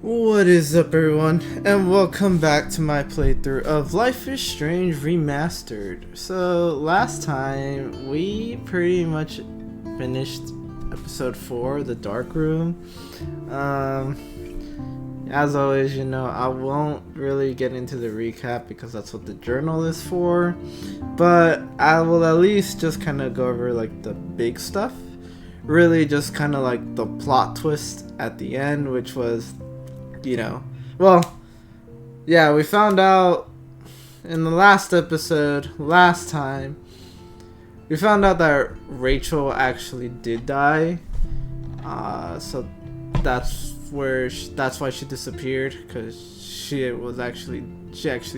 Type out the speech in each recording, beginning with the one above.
What is up, everyone, and welcome back to my playthrough of Life is Strange Remastered. So, last time we pretty much finished episode 4, The Dark Room. As always, I won't really get into the recap because that's what the journal is for, but I will at least just kind of go over like the big stuff. Really just kind of like the plot twist at the end, which was, we found out in the last episode, last time, we found out that Rachel actually did die. So that's why she disappeared, because she actually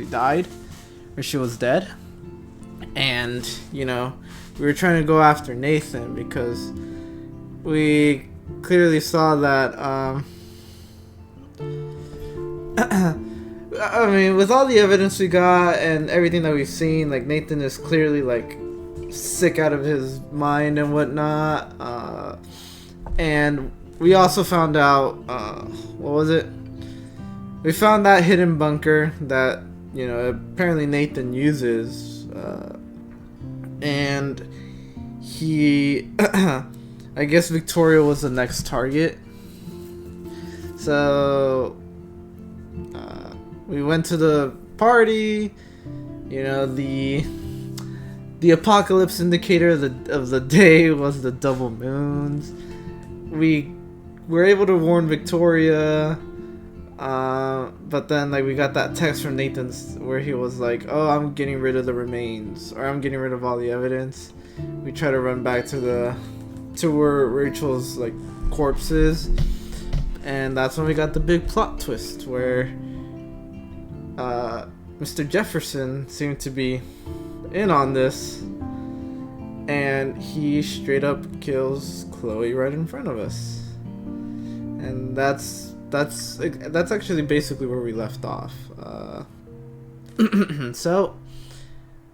died, or she was dead. And, we were trying to go after Nathan because we clearly saw that, I mean, with all the evidence we got and everything that we've seen, like, Nathan is clearly, like, sick out of his mind and whatnot. And we also found out, what was it? We found that hidden bunker that, apparently Nathan uses, and he, I guess Victoria was the next target. So we went to the party. The apocalypse indicator of the day was the double moons. We were able to warn Victoria, but then we got that text from Nathan's where he was like, "Oh, I'm getting rid of the remains, or I'm getting rid of all the evidence." We try to run back to where Rachel's corpse is, and that's when we got the big plot twist where Mr. Jefferson seemed to be in on this, and he straight up kills Chloe right in front of us. And that's actually basically where we left off. So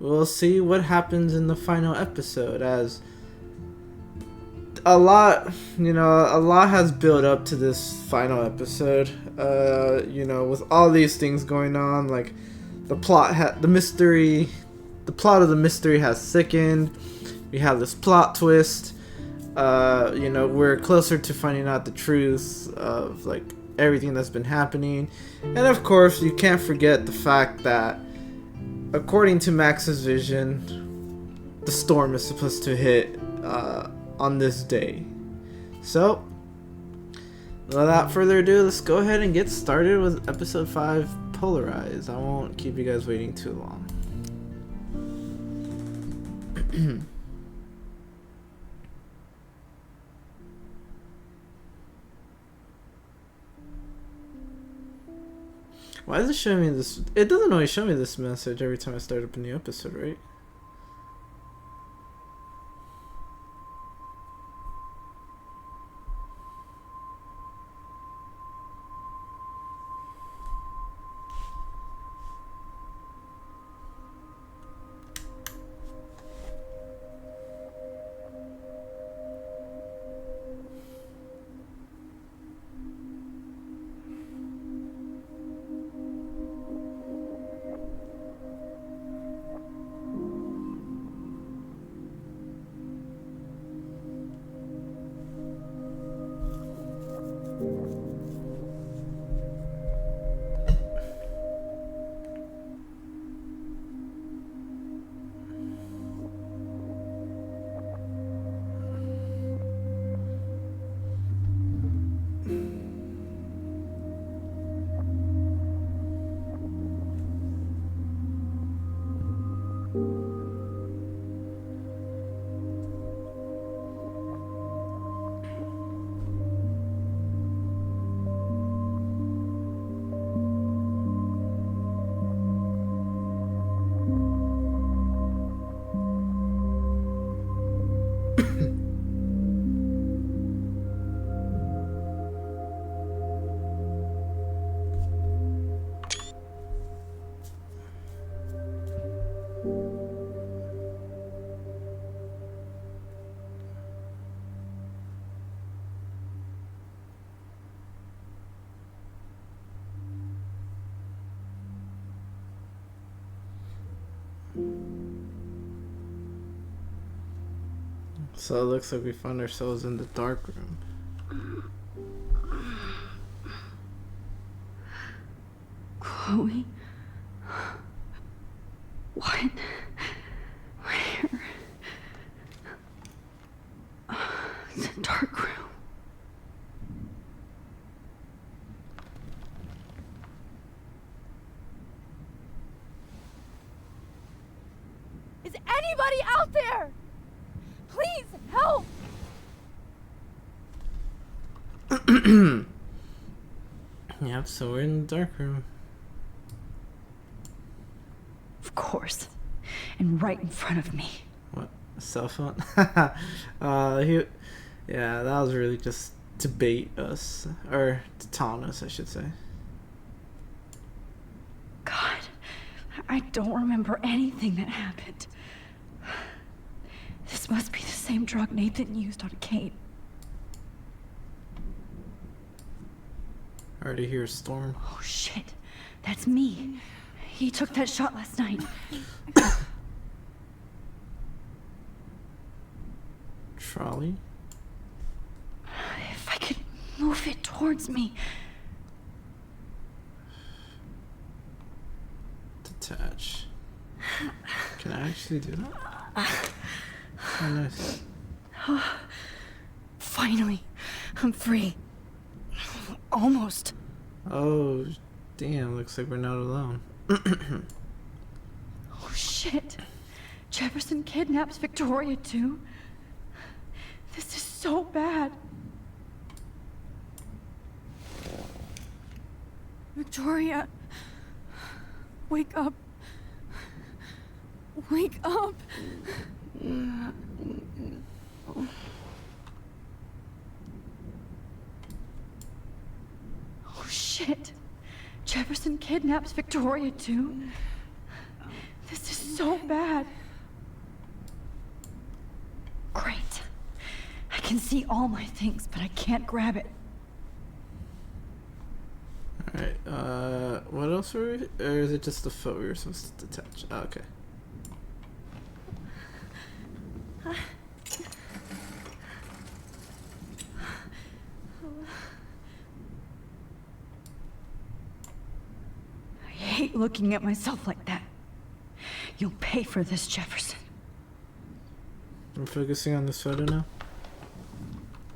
we'll see what happens in the final episode, as a lot has built up to this final episode. With all these things going on, the plot the plot of the mystery has thickened. We have this plot twist. We're closer to finding out the truth of everything that's been happening. And of course, you can't forget the fact that, according to Max's vision, the storm is supposed to hit on this day. So, without further ado, let's go ahead and get started with episode 5, Polarized. I won't keep you guys waiting too long. Why is it showing me this? It doesn't always show me this message every time I start up a new episode, right? So it looks like we found ourselves in the dark room. Chloe? What? Where? It's a dark room. Is anybody out there? Please help! Yep, so we're in the dark room. Of course. And right in front of me. What? A cell phone? Yeah, that was really just to bait us. Or to taunt us, I should say. God, I don't remember anything that happened. This must be the same drug Nathan used on Kate. I already hear a storm. Oh shit, that's me. He took that shot last night. Trolley? If I could move it towards me. Detach. Can I actually do that? Oh, nice. Finally, I'm free. Almost. Oh, damn, looks like we're not alone. Oh shit. Jefferson kidnaps Victoria too? This is so bad. Victoria, wake up. Wake up. Oh shit. Jefferson kidnaps Victoria too? This is so bad. Great. I can see all my things, but I can't grab it. Alright, what else were we? Or is it just the foot we were supposed to detach? Oh, okay. I hate looking at myself like that. You'll pay for this, Jefferson. I'm focusing on this photo now.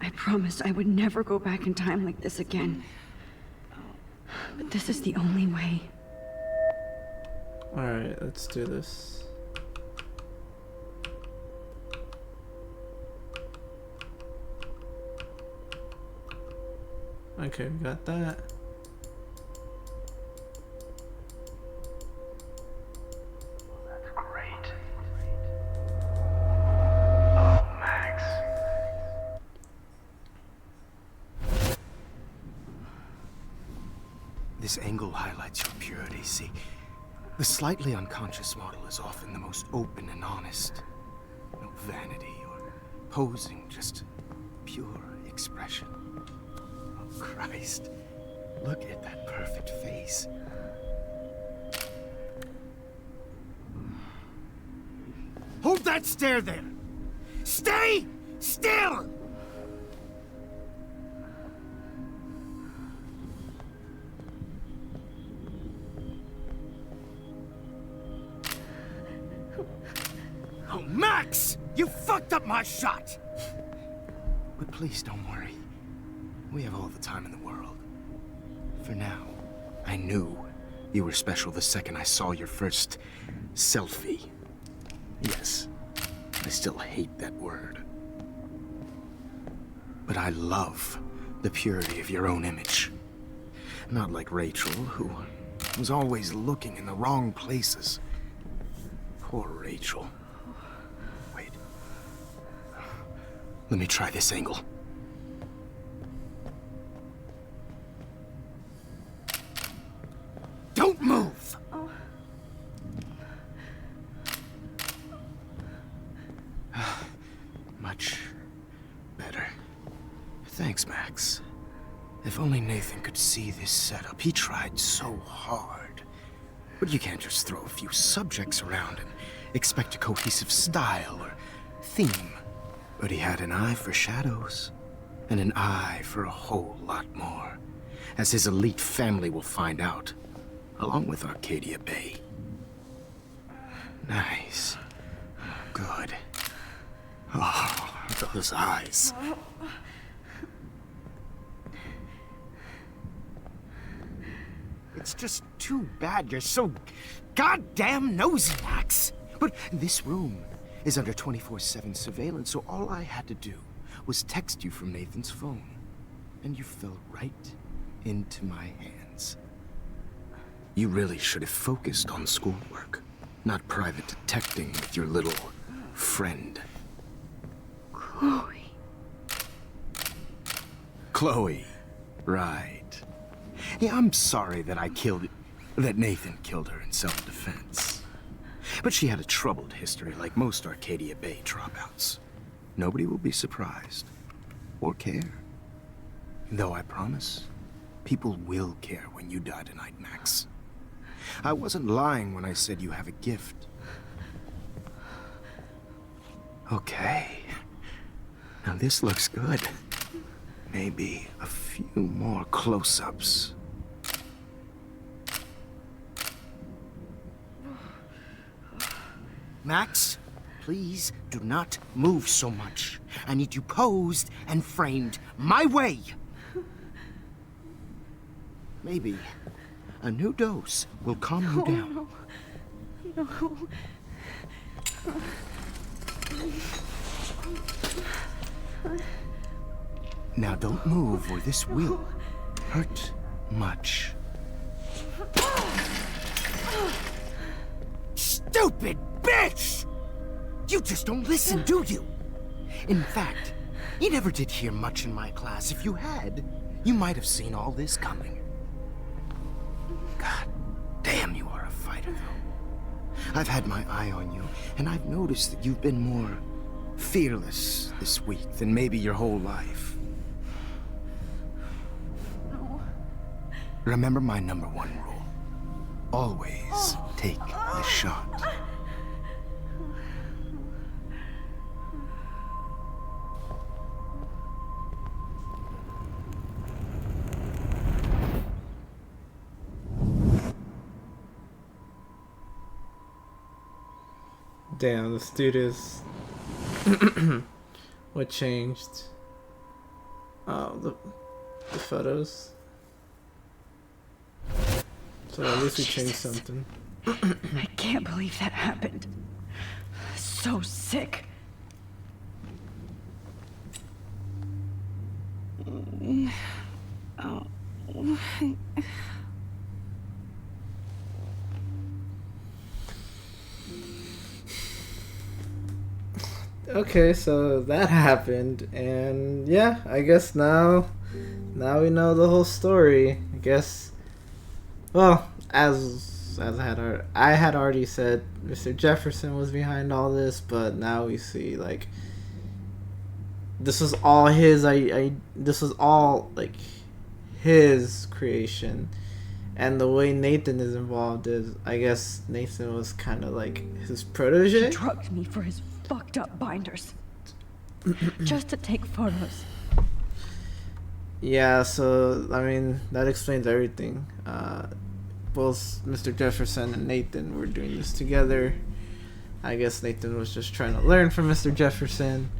I promised I would never go back in time like this again. But this is the only way. Alright, let's do this. Okay, we got that. That's great. Oh, Max. This angle highlights your purity, see? The slightly unconscious model is often the most open and honest. No vanity or posing, just pure expression. Oh, Christ. Look at that perfect face. Hold that stare there! Stay still! Oh, Max! You fucked up my shot! But please don't worry. We have all the time in the world. For now, I knew you were special the second I saw your first selfie. Yes, I still hate that word. But I love the purity of your own image. Not like Rachel, who was always looking in the wrong places. Poor Rachel. Wait. Let me try this angle. Don't move! Much better. Thanks, Max. If only Nathan could see this setup. He tried so hard. But you can't just throw a few subjects around and expect a cohesive style or theme. But he had an eye for shadows, and an eye for a whole lot more, as his elite family will find out, along with Arcadia Bay. Nice. Good. Oh, those eyes. It's just too bad you're so goddamn nosy, Max. But this room is under 24/7 surveillance, so all I had to do was text you from Nathan's phone. And you fell right into my hands. You really should have focused on schoolwork, not private detecting with your little friend. Chloe. Chloe, right. Yeah, I'm sorry that that Nathan killed her in self-defense. But she had a troubled history like most Arcadia Bay dropouts. Nobody will be surprised or care. Though I promise, people will care when you die tonight, Max. I wasn't lying when I said you have a gift. Okay. Now this looks good. Maybe a few more close-ups. Max, please do not move so much. I need you posed and framed my way. Maybe a new dose will calm you down. No. Now don't move or this will hurt much. Stupid bitch! You just don't listen, do you? In fact, you never did hear much in my class. If you had, you might have seen all this coming. God damn, you are a fighter, though. I've had my eye on you, and I've noticed that you've been more fearless this week than maybe your whole life. No. Remember my #1 rule. Always take the shot. Damn, the students. What changed? Oh, the photos. So at least we changed something. I can't believe that happened. So sick. Oh. Okay, so that happened, and yeah, I guess now we know the whole story. I guess, well, as I had already said, Mr. Jefferson was behind all this, but now we see like this was all his. This was all like his creation, and the way Nathan is involved is, I guess Nathan was kind of like his protege. He drugged me for his fucked up binders just to take photos. Yeah, so I mean that explains everything. Both Mr. Jefferson and Nathan were doing this together. I guess Nathan was just trying to learn from Mr. Jefferson,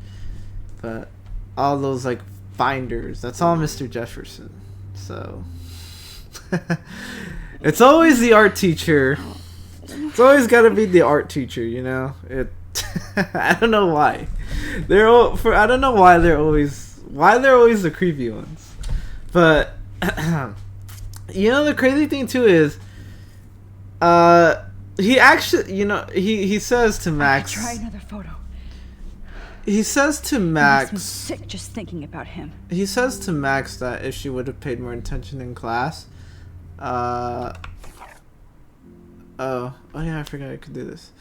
but all those like binders, that's all Mr. Jefferson. So it's always the art teacher. It's always got to be the art teacher, you know. I don't know why. I don't know why they're always the creepy ones. But you know the crazy thing too is he actually, you know, he says to Max, Try another photo. He says to Max, It makes me sick just thinking about him. He says to Max that if she would have paid more attention in class, oh yeah, I forgot I could do this.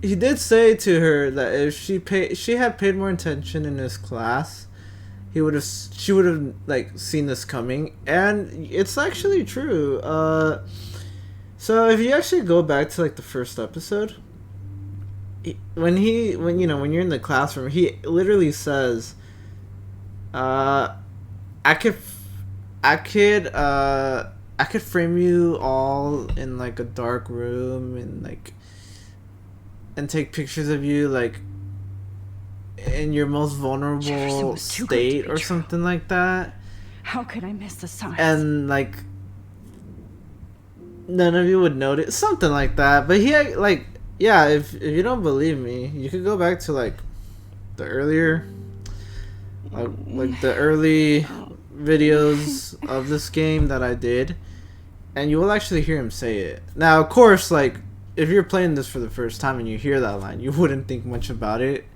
He did say to her that if she had paid more attention in his class, she would have like seen this coming, and it's actually true. So if you actually go back to like the first episode, when you're in the classroom, he literally says, I could frame you all in like a dark room and take pictures of you like in your most vulnerable state or something like that. How could I miss the signs? And like none of you would notice, something like that. But he like, yeah, if you don't believe me, you could go back to like the earlier like the early videos of this game that I did, and you will actually hear him say it. Now, of course, like if you're playing this for the first time and you hear that line, you wouldn't think much about it.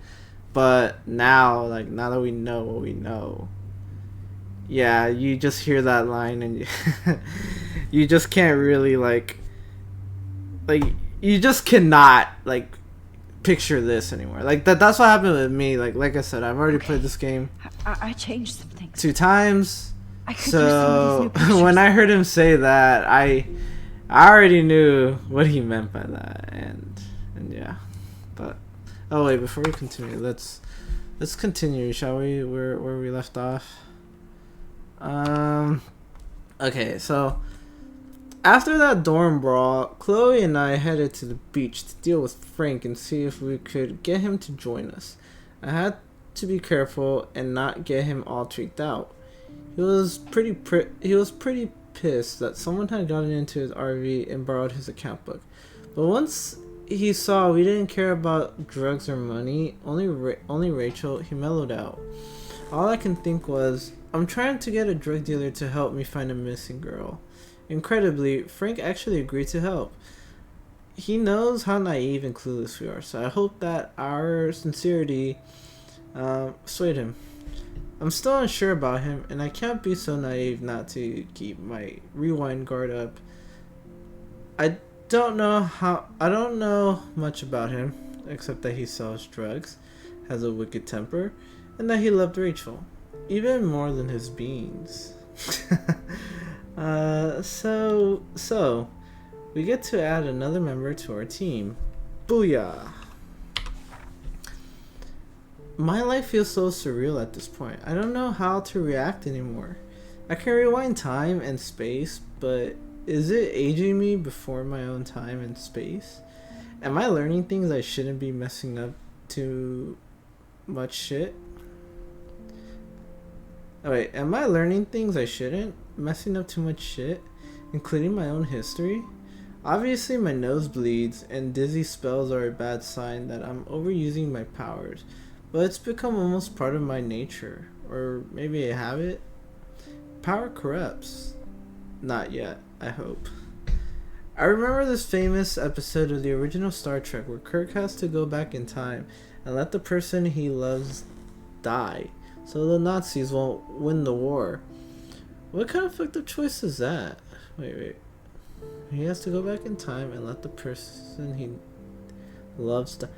But now that we know what we know, yeah, you just hear that line and you just can't really like you just cannot like picture this anymore. Like that's what happened with me. Like I said, I've already played this game. I changed some things 2 times. I could So use some of these new when I heard him say that, I already knew what he meant by that, and yeah. But oh wait, before we continue, let's continue, shall we? Where we left off. Okay, so after that dorm brawl, Chloe and I headed to the beach to deal with Frank and see if we could get him to join us. I had to be careful and not get him all tweaked out. He was pretty pissed that someone had gotten into his RV and borrowed his account book. But once he saw we didn't care about drugs or money, only Rachel, he mellowed out. All I can think was, I'm trying to get a drug dealer to help me find a missing girl. Incredibly, Frank actually agreed to help. He knows how naive and clueless we are, so I hope that our sincerity swayed him. I'm still unsure about him, and I can't be so naive not to keep my rewind guard up. I don't know much about him, except that he sells drugs, has a wicked temper, and that he loved Rachel, even more than his beans. So we get to add another member to our team. Booyah! My life feels so surreal at this point. I don't know how to react anymore. I can rewind time and space, but is it aging me before my own time and space? Am I learning things I shouldn't be messing up too much shit? Oh wait, am I learning things I shouldn't? Messing up too much shit? Including my own history? Obviously my nose bleeds and dizzy spells are a bad sign that I'm overusing my powers. But it's become almost part of my nature. Or maybe a habit? Power corrupts. Not yet, I hope. I remember this famous episode of the original Star Trek where Kirk has to go back in time and let the person he loves die, so the Nazis won't win the war. What kind of fucked up choice is that? Wait. He has to go back in time and let the person he loves die.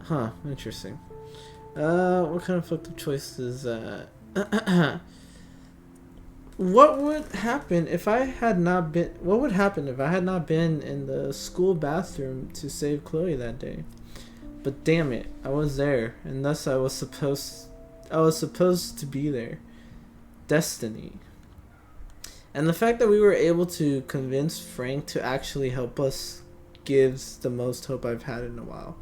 Huh, interesting. What kind of fucked up choice is that? What would happen if I had not been in the school bathroom to save Chloe that day? But damn it, I was there, and thus I was supposed to be there. Destiny. And the fact that we were able to convince Frank to actually help us gives the most hope I've had in a while.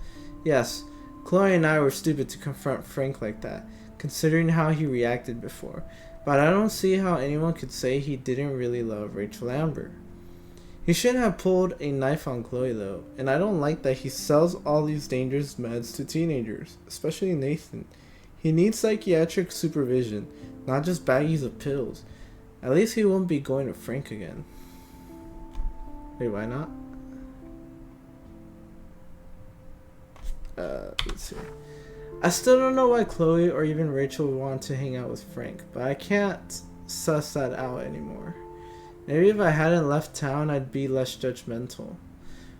Yes, Chloe and I were stupid to confront Frank like that, considering how he reacted before. But I don't see how anyone could say he didn't really love Rachel Amber. He shouldn't have pulled a knife on Chloe though, and I don't like that he sells all these dangerous meds to teenagers, especially Nathan. He needs psychiatric supervision, not just baggies of pills. At least he won't be going to Frank again. Wait, why not? Let's see. I still don't know why Chloe or even Rachel would want to hang out with Frank, but I can't suss that out anymore. Maybe if I hadn't left town, I'd be less judgmental.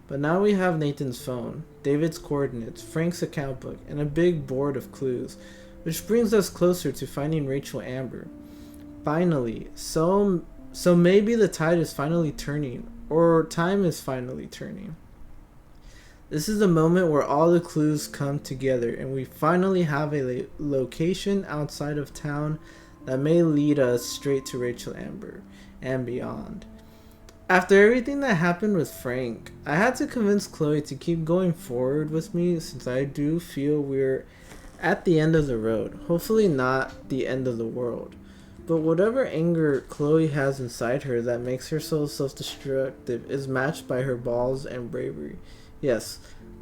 But now we have Nathan's phone, David's coordinates, Frank's account book, and a big board of clues. which brings us closer to finding Rachel Amber. Finally, so maybe the tide is finally turning, or time is finally turning. This is the moment where all the clues come together and we finally have a location outside of town that may lead us straight to Rachel Amber and beyond. After everything that happened with Frank, I had to convince Chloe to keep going forward with me since I do feel we're at the end of the road. Hopefully not the end of the world. But whatever anger Chloe has inside her that makes her so self-destructive is matched by her balls and bravery. Yes,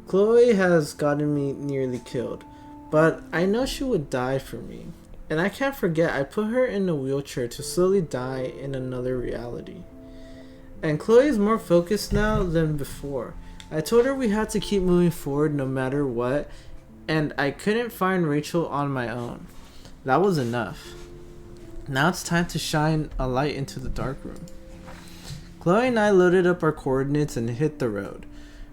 Chloe has gotten me nearly killed, but I know she would die for me. And I can't forget I put her in a wheelchair to slowly die in another reality. And Chloe is more focused now than before. I told her we had to keep moving forward no matter what, and I couldn't find Rachel on my own. That was enough. Now it's time to shine a light into the dark room. Chloe and I loaded up our coordinates and hit the road.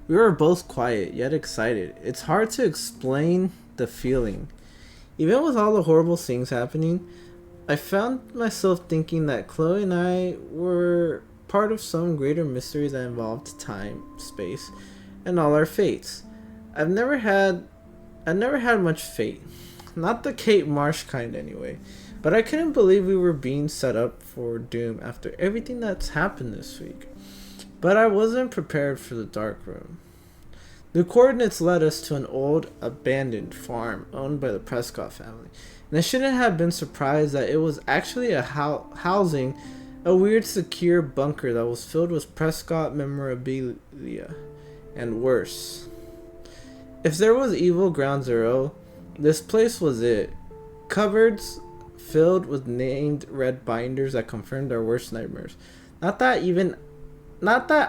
We were both quiet, yet excited. It's hard to explain the feeling. Even with all the horrible things happening, I found myself thinking that Chloe and I were part of some greater mystery that involved time, space, and all our fates. I've never had much fate. Not the Kate Marsh kind anyway. But I couldn't believe we were being set up for doom after everything that's happened this week. But I wasn't prepared for the dark room. The coordinates led us to an old, abandoned farm owned by the Prescott family. And I shouldn't have been surprised that it was actually housing a weird secure bunker that was filled with Prescott memorabilia. And worse. If there was evil ground zero, this place was it. Cupboards filled with named red binders that confirmed our worst nightmares. Not that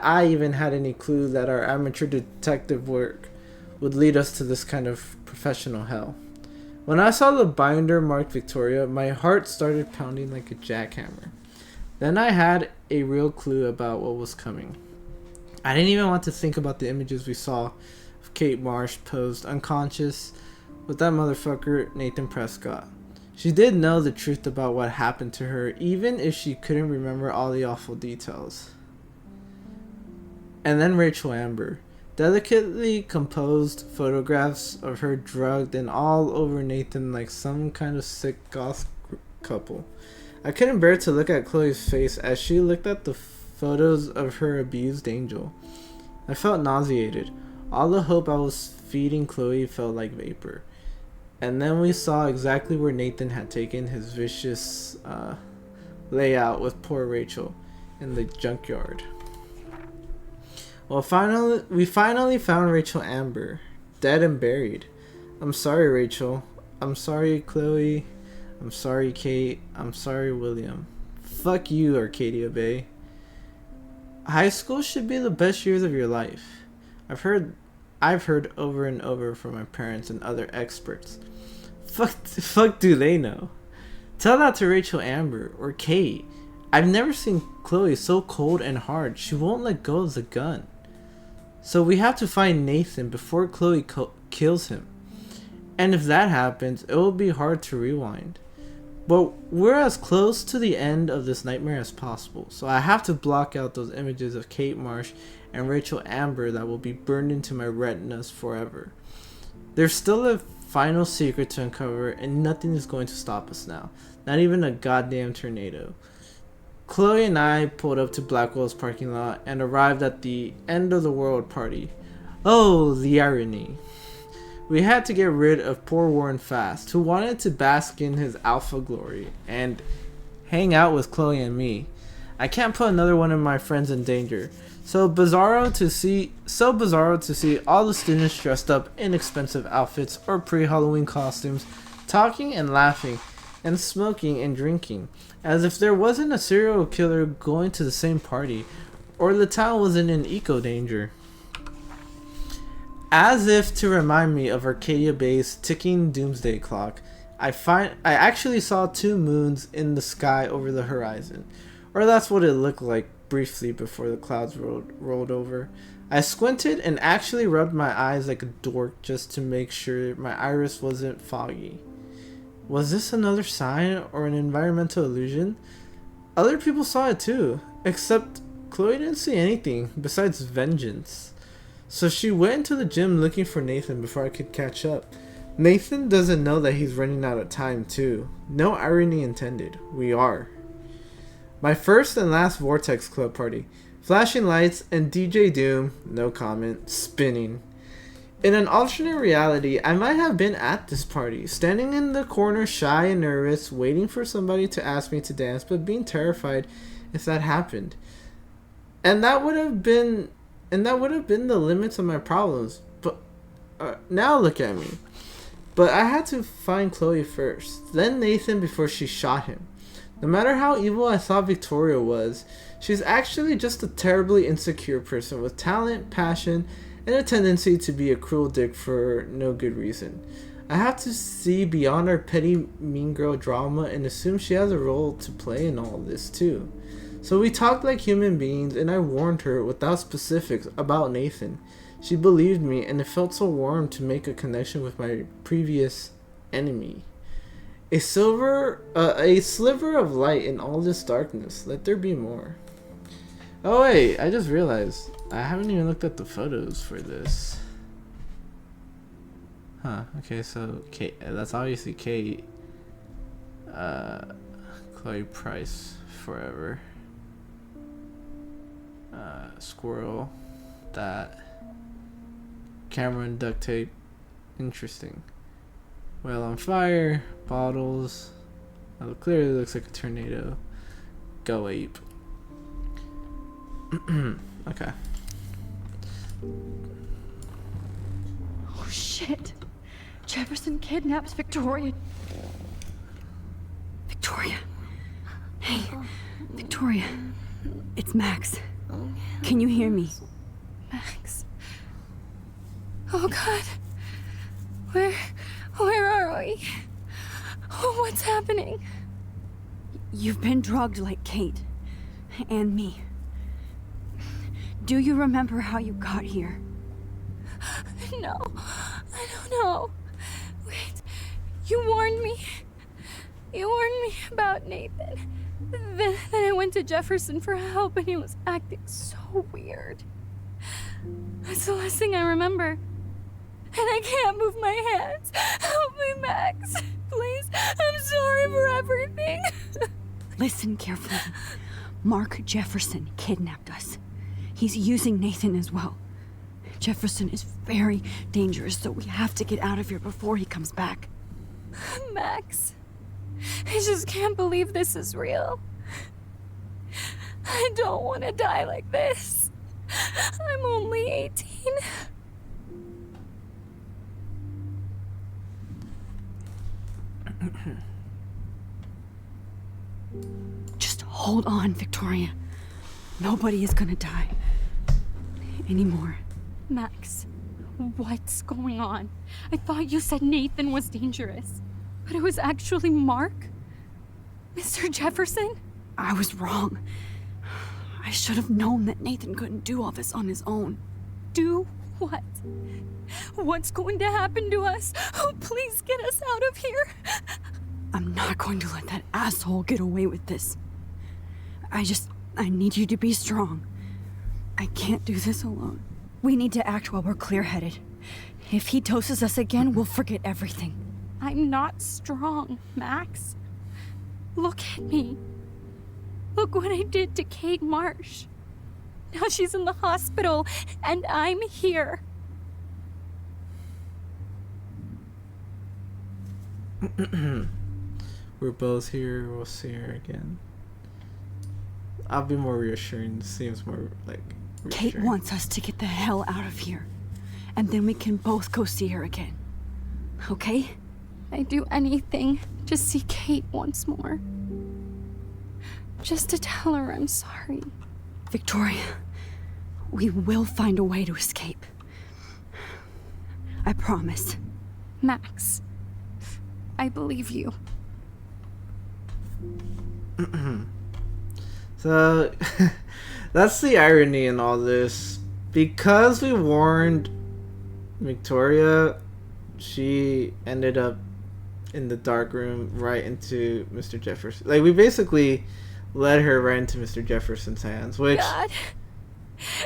I even had any clue that our amateur detective work would lead us to this kind of professional hell. When I saw the binder marked Victoria, my heart started pounding like a jackhammer. Then I had a real clue about what was coming. I didn't even want to think about the images we saw of Kate Marsh posed unconscious with that motherfucker Nathan Prescott. She did know the truth about what happened to her, even if she couldn't remember all the awful details. And then Rachel Amber. Delicately composed photographs of her drugged and all over Nathan like some kind of sick goth couple. I couldn't bear to look at Chloe's face as she looked at the photos of her abused angel. I felt nauseated. All the hope I was feeding Chloe felt like vapor. And then we saw exactly where Nathan had taken his vicious layout with poor Rachel in the junkyard. Well, we finally found Rachel Amber, dead and buried. I'm sorry, Rachel. I'm sorry, Chloe. I'm sorry, Kate. I'm sorry, William. Fuck you, Arcadia Bay. High school should be the best years of your life. I've heard over and over from my parents and other experts. Fuck do they know? Tell that to Rachel Amber or Kate. I've never seen Chloe so cold and hard. She won't let go of the gun. So we have to find Nathan before Chloe kills him. And if that happens, it will be hard to rewind. But we're as close to the end of this nightmare as possible. So I have to block out those images of Kate Marsh and Rachel Amber that will be burned into my retinas forever. There's still a final secret to uncover, and nothing is going to stop us now. Not even a goddamn tornado. Chloe and I pulled up to Blackwell's parking lot and arrived at the end of the world party. Oh, the irony. We had to get rid of poor Warren fast, who wanted to bask in his alpha glory and hang out with Chloe and me. I can't put another one of my friends in danger. So bizarro to see all the students dressed up in expensive outfits or pre-Halloween costumes, talking and laughing and smoking and drinking, as if there wasn't a serial killer going to the same party, or the town wasn't in eco danger. As if to remind me of Arcadia Bay's ticking doomsday clock, I actually saw 2 moons in the sky over the horizon, or that's what it looked like briefly before the clouds rolled over. I squinted and actually rubbed my eyes like a dork just to make sure my iris wasn't foggy. Was this another sign or an environmental illusion? Other people saw it too, except Chloe didn't see anything besides vengeance. So she went into the gym looking for Nathan before I could catch up. Nathan doesn't know that he's running out of time too. No irony intended. We are. My first and last Vortex Club party. Flashing lights and DJ Doom, no comment, spinning. In an alternate reality, I might have been at this party, standing in the corner shy and nervous, waiting for somebody to ask me to dance, but being terrified if that happened. And that would have been the limits of my problems. But now look at me. But I had to find Chloe first, then Nathan before she shot him. No matter how evil I thought Victoria was, she's actually just a terribly insecure person with talent, passion, and a tendency to be a cruel dick for no good reason. I have to see beyond our petty mean girl drama and assume she has a role to play in all this too. So we talked like human beings, and I warned her without specifics about Nathan. She believed me, and it felt so warm to make a connection with my previous enemy. A sliver of light in all this darkness. Let there be more. Oh wait, I just realized I haven't even looked at the photos for this. Huh, okay, so Kate, that's obviously Kate. Chloe Price, forever. Squirrel, that. Cameron duct tape, interesting. Well on fire, bottles. Oh, clearly looks like a tornado. Go ape. Okay. Oh shit. Jefferson kidnaps Victoria. Victoria. Hey, Victoria. It's Max. Can you hear me? Max. Oh God. Where are we? Oh, what's happening? You've been drugged like Kate. And me. Do you remember how you got here? No, I don't know. Wait, you warned me. You warned me about Nathan. Then I went to Jefferson for help and he was acting so weird. That's the last thing I remember. And I can't move my hands. Help me, Max. Please, I'm sorry for everything. Listen carefully. Mark Jefferson kidnapped us. He's using Nathan as well. Jefferson is very dangerous, so we have to get out of here before he comes back. Max, I just can't believe this is real. I don't want to die like this. I'm only 18. Just hold on, Victoria. Nobody is gonna die. Anymore. Max, what's going on? I thought you said Nathan was dangerous, but it was actually Mark? Mr. Jefferson? I was wrong. I should have known that Nathan couldn't do all this on his own. Do what? What's going to happen to us? Oh, please get us out of here. I'm not going to let that asshole get away with this. I need you to be strong. I can't do this alone. We need to act while we're clear-headed. If he doses us again, we'll forget everything. I'm not strong, Max. Look at me. Look what I did to Kate Marsh. Now she's in the hospital, and I'm here. We're both here. We'll see her again. I'll be more reassuring. Seems more like reassuring. Kate wants us to get the hell out of here. And then we can both go see her again. Okay? I'd do anything to see Kate once more. Just to tell her I'm sorry. Victoria, we will find a way to escape. I promise. Max, I believe you. So, that's the irony in all this. Because we warned Victoria, she ended up in the dark room right into Mr. Jefferson. Like, we basically led her right into Mr. Jefferson's hands, which God,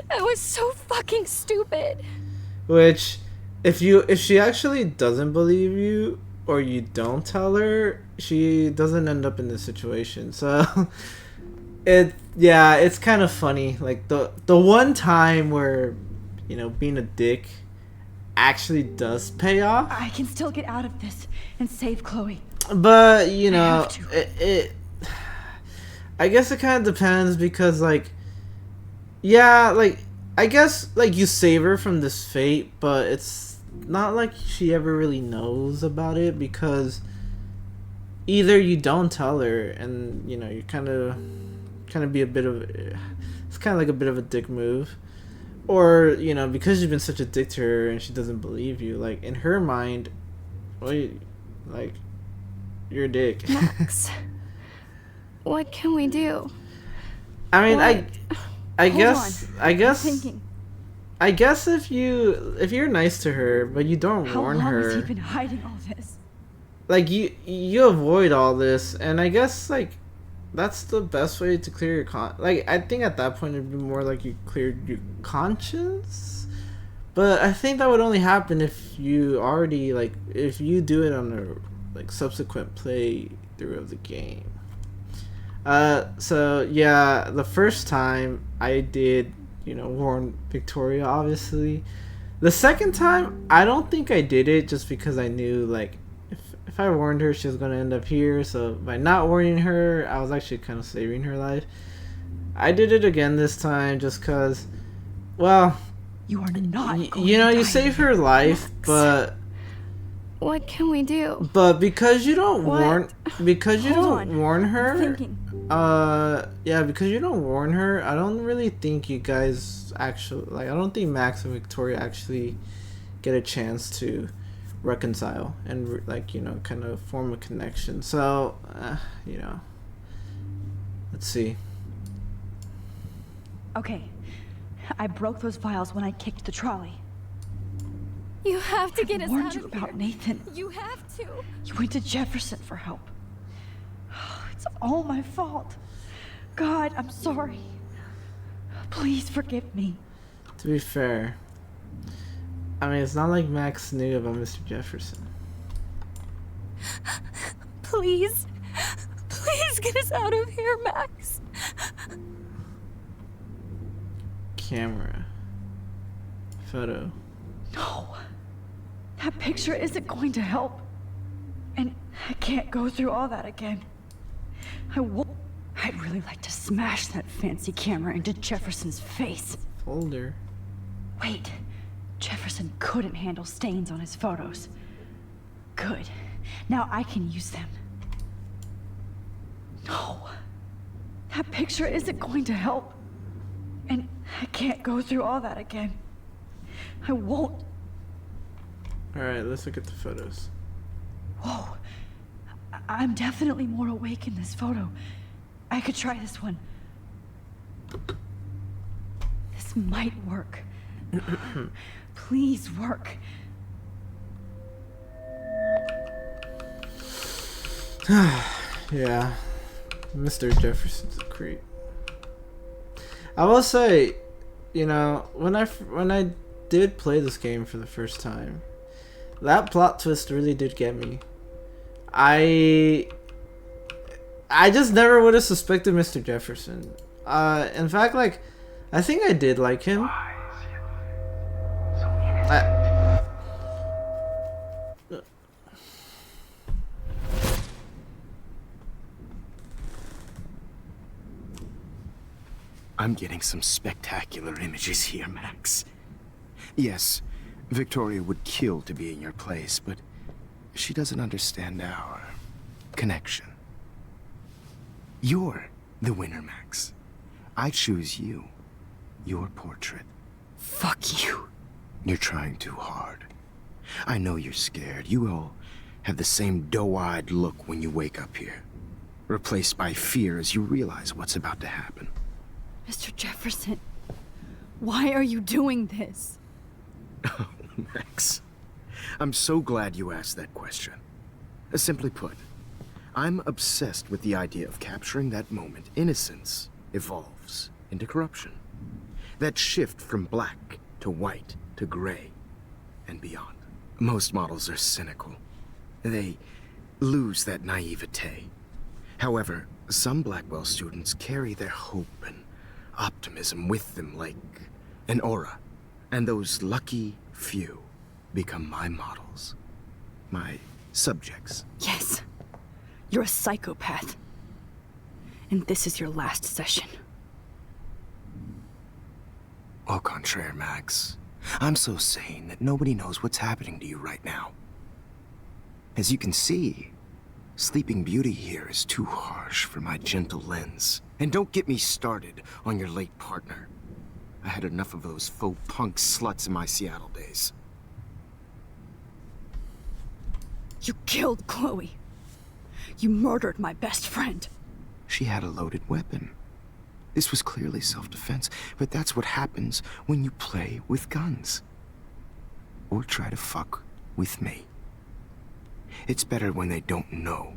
that was so fucking stupid. which if she actually doesn't believe you or you don't tell her, she doesn't end up in this situation. So it's kind of funny. Like the one time where, you know, being a dick actually does pay off. I can still get out of this and save Chloe. But, you I know, have to. I guess it kind of depends because, like, yeah, like, I guess, like, you save her from this fate, but it's not like she ever really knows about it because either you don't tell her and, you know, you kind of be a bit of, it's kind of like a bit of a dick move. Or, you know, because you've been such a dick to her and she doesn't believe you, like, in her mind, well, like, you're a dick. Max, what can we do? I mean, What? I Hold guess, on. I guess, I'm thinking, I guess if you're nice to her, but you don't how warn long her, has he been hiding all this? like, you avoid all this, and I guess, like, that's the best way to clear your like, I think at that point it'd be more like you cleared your conscience, but I think that would only happen if you already, like, if you do it on a, like, subsequent playthrough of the game. So yeah, the first time I did, you know, warn Victoria, obviously. The second time, I don't think I did it just because I knew, like, if I warned her, she was going to end up here. So by not warning her, I was actually kind of saving her life. I did it again this time just because, well, You are not going you know, to you die save here. her life, Max. but What can we do? because you don't What? warn, because you Hold don't on. warn I'm her, thinking. yeah, because you don't warn her, I don't really think you guys actually, like, I don't think Max and Victoria actually get a chance to reconcile and, like, you know, kind of form a connection. So, you know, let's see. Okay, I broke those files when I kicked the trolley. You have to get I us warned out you of about here. Nathan. You have to. You went to Jefferson for help. It's all my fault. God, I'm sorry. Please forgive me. To be fair, I mean, it's not like Max knew about Mr. Jefferson. Please. Please get us out of here, Max. Camera. Photo. No. That picture isn't going to help. And I can't go through all that again. I won't. I'd really like to smash that fancy camera into Jefferson's face. Folder. Wait. Jefferson couldn't handle stains on his photos. Good. Now I can use them. No. That picture isn't going to help. And I can't go through all that again. I won't. Alright, let's look at the photos. Whoa. I'm definitely more awake in this photo. I could try this one. This might work. Please work. Yeah. Mr. Jefferson's a creep. I will say, you know, when I did play this game for the first time, that plot twist really did get me. I just never would have suspected Mr. Jefferson. In fact, like, I think I did like him. I'm getting some spectacular images here, Max. Yes, Victoria would kill to be in your place, but she doesn't understand our connection. You're the winner, Max. I choose you. Your portrait. Fuck you. You're trying too hard. I know you're scared. You all have the same doe-eyed look when you wake up here, replaced by fear as you realize what's about to happen. Mr. Jefferson, why are you doing this? Oh, Max. I'm so glad you asked that question. Simply put, I'm obsessed with the idea of capturing that moment innocence evolves into corruption. That shift from black to white to gray and beyond. Most models are cynical. They lose that naivete. However, some Blackwell students carry their hope and optimism with them like an aura. And those lucky few become my models. My subjects. Yes. You're a psychopath. And this is your last session. Au contraire, Max. I'm so sane that nobody knows what's happening to you right now. As you can see, Sleeping Beauty here is too harsh for my gentle lens. And don't get me started on your late partner. I had enough of those faux punk sluts in my Seattle days. You killed Chloe. You murdered my best friend. She had a loaded weapon. This was clearly self-defense, but that's what happens when you play with guns. Or try to fuck with me. It's better when they don't know.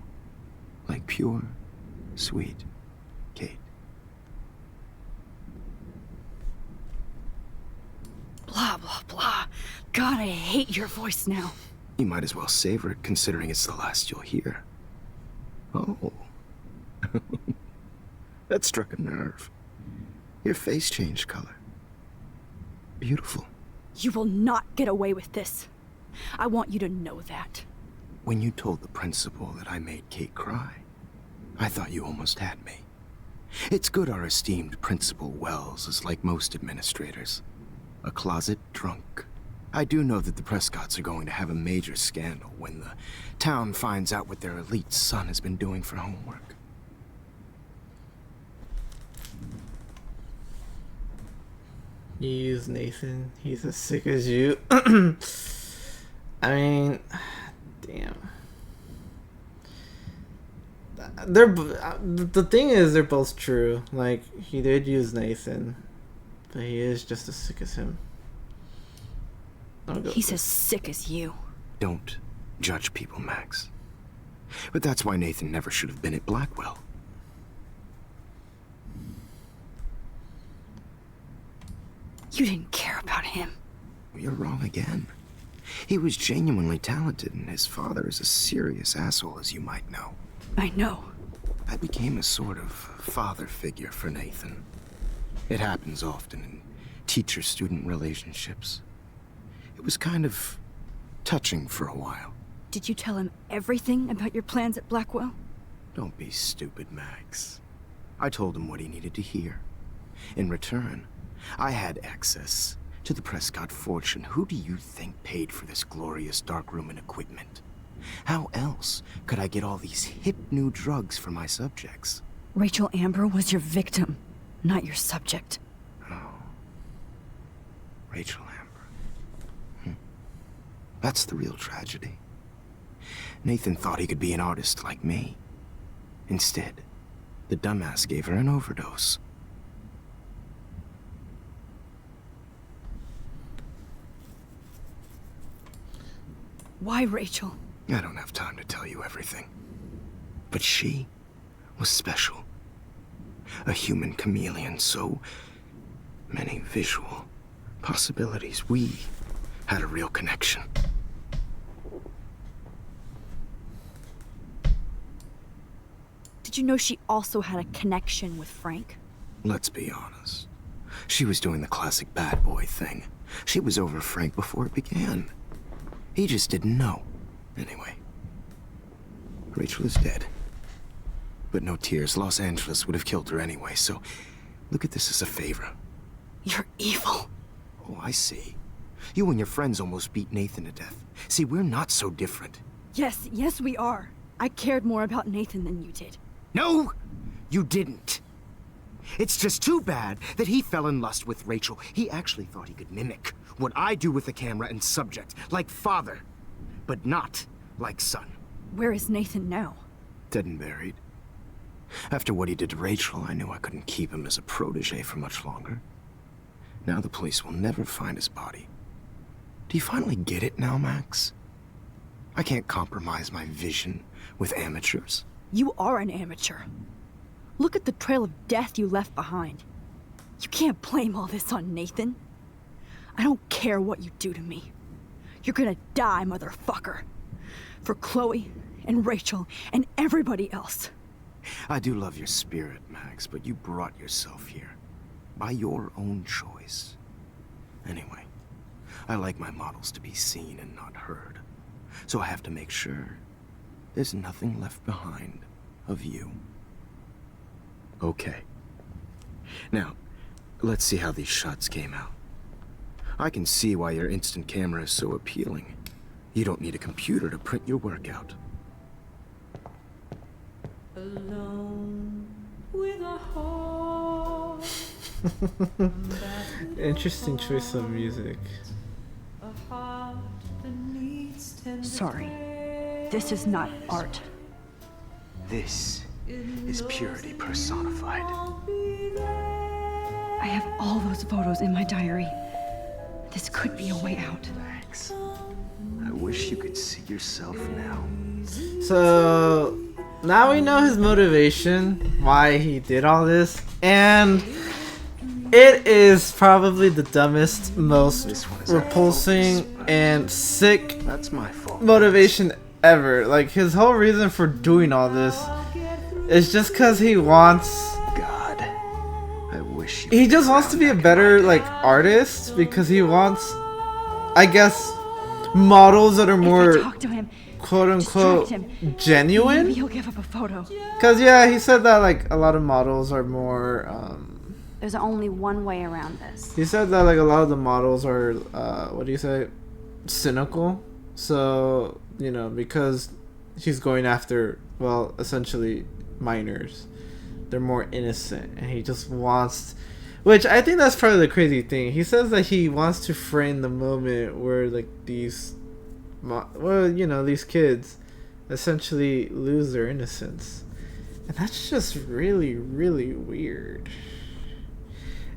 Like pure, sweet Kate. Blah, blah, blah. God, I hate your voice now. You might as well savor it, considering it's the last you'll hear. Oh. That struck a nerve. Your face changed color. Beautiful. You will not get away with this. I want you to know that. When you told the principal that I made Kate cry, I thought you almost had me. It's good our esteemed Principal Wells is like most administrators. A closet drunk. I do know that the Prescotts are going to have a major scandal when the town finds out what their elite son has been doing for homework. You use Nathan. He's as sick as you. I mean, damn. The thing is, they're both true. Like, he did use Nathan, but he is just as sick as him. He's as sick as you. Don't judge people, Max. But that's why Nathan never should have been at Blackwell. You didn't care about him. You're wrong again. He was genuinely talented, and his father is a serious asshole, as you might know. I know. I became a sort of father figure for Nathan. It happens often in teacher-student relationships. It was kind of touching for a while. Did you tell him everything about your plans at Blackwell? Don't be stupid, Max. I told him what he needed to hear. In return, I had access to the Prescott fortune. Who do you think paid for this glorious darkroom and equipment? How else could I get all these hip new drugs for my subjects? Rachel Amber was your victim, not your subject. Oh. Rachel Amber. That's the real tragedy. Nathan thought he could be an artist like me. Instead, the dumbass gave her an overdose. Why Rachel? I don't have time to tell you everything. But she was special. A human chameleon, so many visual possibilities. We had a real connection. Did you know she also had a connection with Frank? Let's be honest. She was doing the classic bad boy thing. She was over Frank before it began. He just didn't know. Anyway, Rachel is dead. But no tears. Los Angeles would have killed her anyway, so look at this as a favor. You're evil. Oh, I see. You and your friends almost beat Nathan to death. See, we're not so different. Yes, we are. I cared more about Nathan than you did. No, you didn't. It's just too bad that he fell in lust with Rachel. He actually thought he could mimic what I do with the camera and subject, like father, but not like son. Where is Nathan now? Dead and buried. After what he did to Rachel, I knew I couldn't keep him as a protege for much longer. Now the police will never find his body. Do you finally get it now, Max? I can't compromise my vision with amateurs. You are an amateur. Look at the trail of death you left behind. You can't blame all this on Nathan. I don't care what you do to me. You're gonna die, motherfucker. For Chloe and Rachel and everybody else. I do love your spirit, Max, but you brought yourself here. By your own choice. Anyway, I like my models to be seen and not heard. So I have to make sure there's nothing left behind of you. Okay. Now, let's see how these shots came out. I can see why your instant camera is so appealing. You don't need a computer to print your work out. Alone with a heart. Interesting choice of music. A heart that needs tender Sorry. care. This is not art. This is purity personified. I'll be there. I have all those photos in my diary. This could be a way out. Max, I wish you could see yourself now. So now we know his motivation, why he did all this, and it is probably the dumbest, most This one is out of repulsing focus. and sick That's my fault. motivation ever. Like, his whole reason for doing all this is just because he wants... God, I wish you He could just wants to be a drown better, back like, artist, because he wants, I guess, models that are If I more talk to him, quote-unquote distract him, maybe genuine. he'll give up a photo. Because, yeah, he said that, like, a lot of models are more, There's only one way around this. he said that, like, a lot of the models are, what do you say, cynical. So, you know, because he's going after, well, essentially minors. They're more innocent, and he just wants... Which, I think that's probably the crazy thing. He says that he wants to frame the moment where, like, these... Well, you know, these kids essentially lose their innocence. And that's just really, really weird.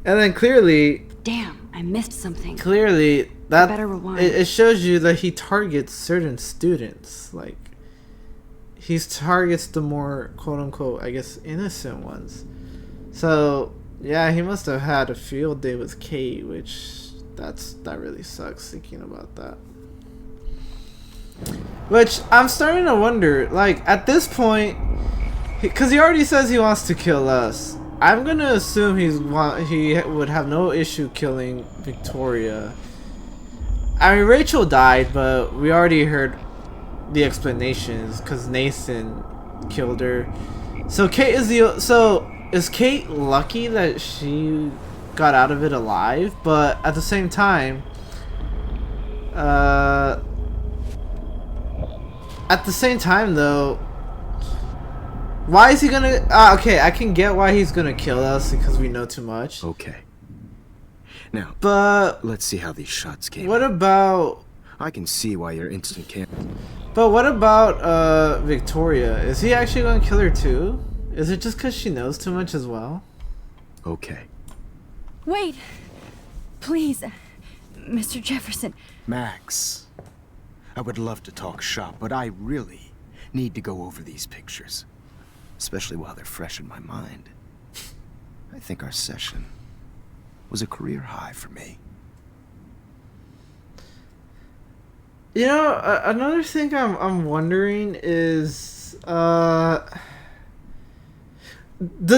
And then clearly... Damn, I missed something. Clearly, that better rewind. it shows you that he targets certain students. Like, he targets the more quote-unquote, I guess, innocent ones. So, yeah, he must have had a field day with Kate, which that really sucks thinking about that. Which, I'm starting to wonder, like, at this point, because he already says he wants to kill us. I'm gonna assume he would have no issue killing Victoria. I mean, Rachel died, but we already heard the explanations because Nathan killed her. So Kate is is Kate lucky that she got out of it alive? But at the same time, though, why is he gonna... okay, I can get why he's gonna kill us because we know too much. Okay. Now, But let's see how these shots came what out. about... I can see why your instant camera... But what about Victoria? Is he actually gonna kill her too? Is it just because she knows too much as well? Okay. Wait! Please, Mr. Jefferson. Max, I would love to talk shop, but I really need to go over these pictures. Especially while they're fresh in my mind. I think our session was a career high for me. You know, another thing I'm wondering is, does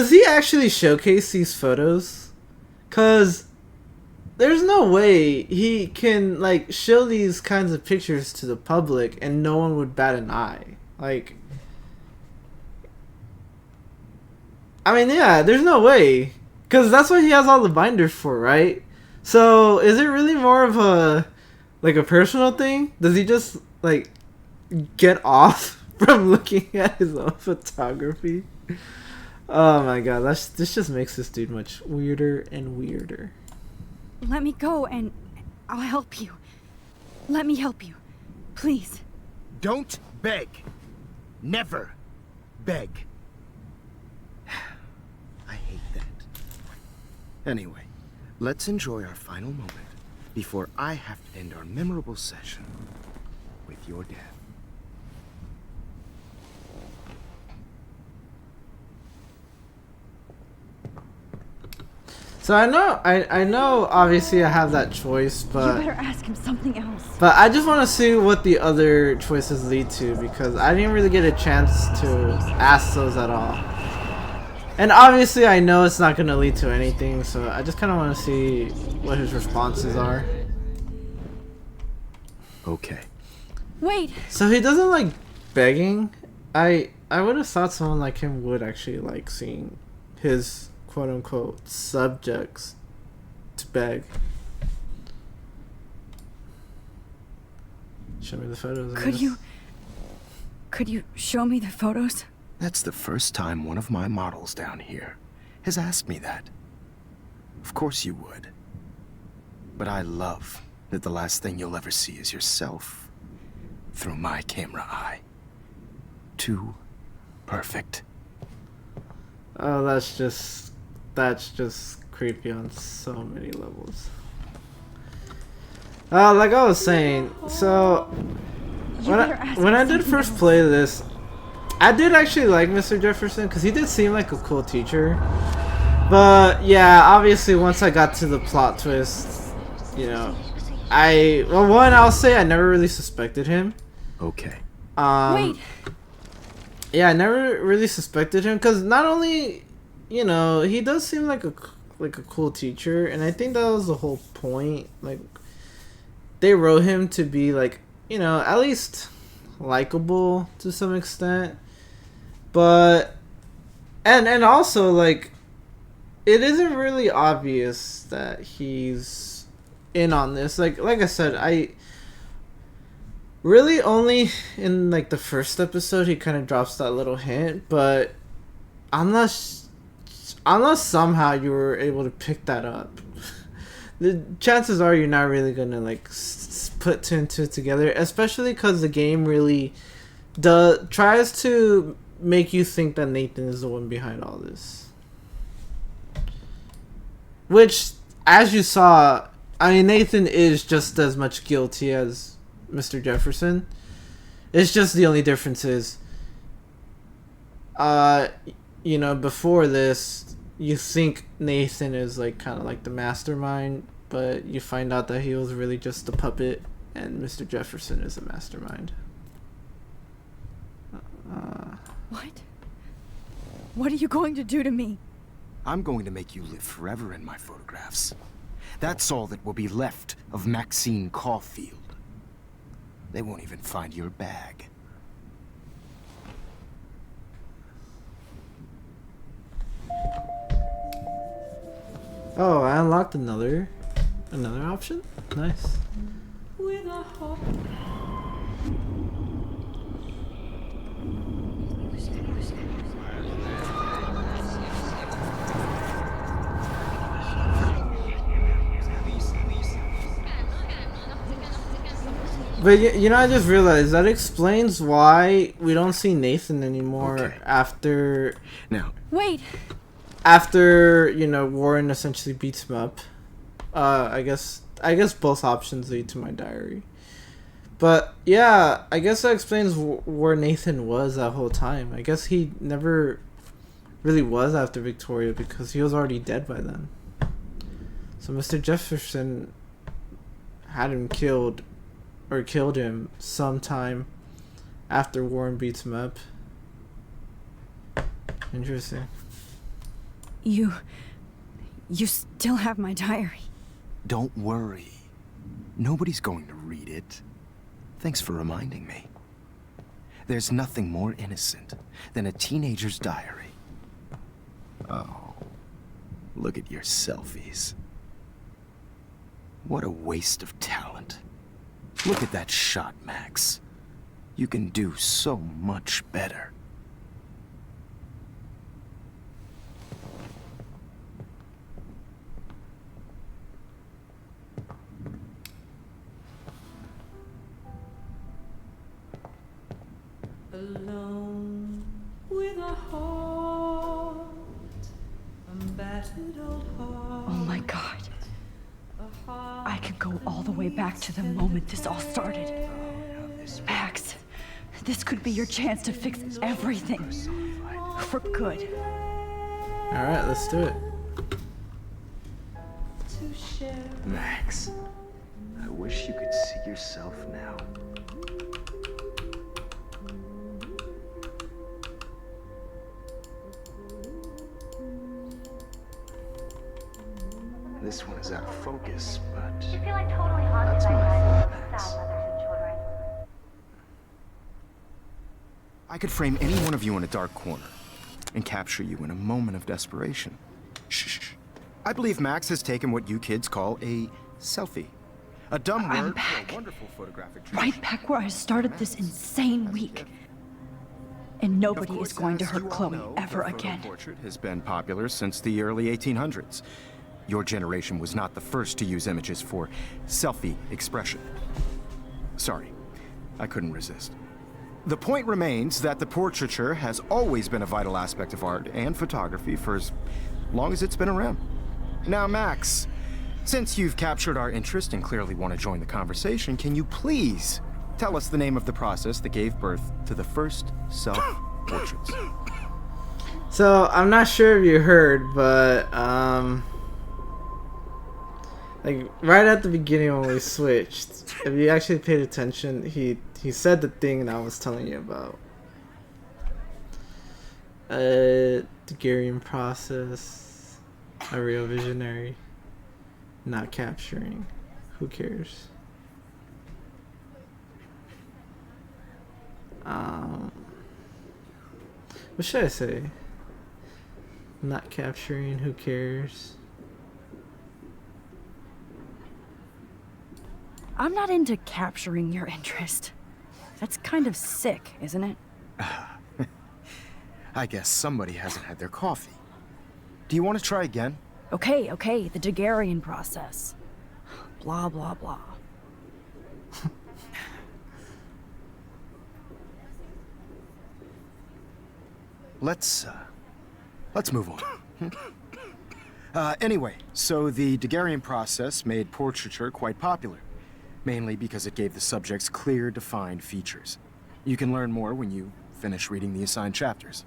he actually showcase these photos? 'Cause there's no way he can, like, show these kinds of pictures to the public and no one would bat an eye. Like, I mean, yeah, there's no way. 'Cause that's what he has all the binders for, right? So, is it really more of a... like a personal thing? Does he just, like, get off from looking at his own photography? Oh my god, this just makes this dude much weirder and weirder. Let me go and I'll help you. Let me help you. Please. Don't beg. Never beg. I hate that. Anyway, let's enjoy our final moment before I have to end our memorable session with your death. So I know obviously I have that choice, You but better ask him something else. I just want to see what the other choices lead to, because I didn't really get a chance to ask those at all. And obviously I know it's not going to lead to anything, so I just kind of want to see what his responses are. Okay. Wait, So he doesn't like begging. I would have thought someone like him would actually like seeing his quote unquote subjects to beg. Show me the photos. I guess. Could you show me the photos? That's the first time one of my models down here has asked me that. Of course you would. But I love that the last thing you'll ever see is yourself through my camera eye. Too perfect. Oh, that's just creepy on so many levels. Like I was saying, so when I did first play this, I did actually like Mr. Jefferson because he did seem like a cool teacher. But yeah, obviously once I got to the plot twist, you know, I'll say I never really suspected him. Okay. wait. Yeah, I never really suspected him because not only, you know, he does seem like a cool teacher, and I think that was the whole point. Like, they wrote him to be like, you know, at least likable to some extent, but and also like, it isn't really obvious that he's in on this. Like I said, I really only in like the first episode he kind of drops that little hint, but unless somehow you were able to pick that up, the chances are you're not really gonna like put two and two together, especially because the game really tries to make you think that Nathan is the one behind all this, which, as you saw, I mean, Nathan is just as much guilty as Mr. Jefferson. It's just the only difference is, you know, before this, you think Nathan is like kind of like the mastermind, but you find out that he was really just a puppet, and Mr. Jefferson is a mastermind. What? What are you going to do to me? I'm going to make you live forever in my photographs. That's all that will be left of Maxine Caulfield. They won't even find your bag. Oh, I unlocked another option? Nice. With a hope. But you know, I just realized that explains why we don't see Nathan anymore. Okay. after Now, Wait, after, you know, Warren essentially beats him up. I guess both options lead to my diary. But yeah, I guess that explains where Nathan was that whole time. I guess he never really was after Victoria because he was already dead by then. So Mr. Jefferson had him killed him sometime after Warren beats him up. Interesting. You still have my diary. don't worry. Nobody's going to read it. Thanks for reminding me. There's nothing more innocent than a teenager's diary. Oh, look at your selfies. What a waste of talent. Look at that shot, Max. You can do so much better. Alone with a heart, a battered old heart. Oh my god. I could go all the way back to the moment this all started. Max, this could be your chance to fix everything. For good. Alright, let's do it. share. Max, I wish you could see yourself now. This one is out of focus, but You feel like totally haunted that's by my guys fault, with Max. style mothers and children. I could frame any one of you in a dark corner and capture you in a moment of desperation. Shh. I believe Max has taken what you kids call a selfie. A dumb I'm word back. for a wonderful photographic Right tradition. back where I started this insane week. And Of nobody course, is going to as hurt you all Chloe know, ever the photo again. portrait has been popular since the early 1800s. Your generation was not the first to use images for selfie expression. Sorry, I couldn't resist. The point remains that the portraiture has always been a vital aspect of art and photography for as long as it's been around. Now, Max, since you've captured our interest and clearly want to join the conversation, can you please tell us the name of the process that gave birth to the first self-portraits? So I'm not sure if you heard, but like right at the beginning when we switched, if you actually paid attention, he said the thing that I was telling you about. Daguerrean process, a real visionary, not capturing. Who cares? What should I say? Not capturing, who cares? I'm not into capturing your interest. That's kind of sick, isn't it? I guess somebody hasn't had their coffee. Do you want to try again? Okay, the Daguerrean process. Blah, blah, blah. Let's move on. Anyway, so the Daguerrean process made portraiture quite popular, mainly because it gave the subjects clear, defined features. You can learn more when you finish reading the assigned chapters.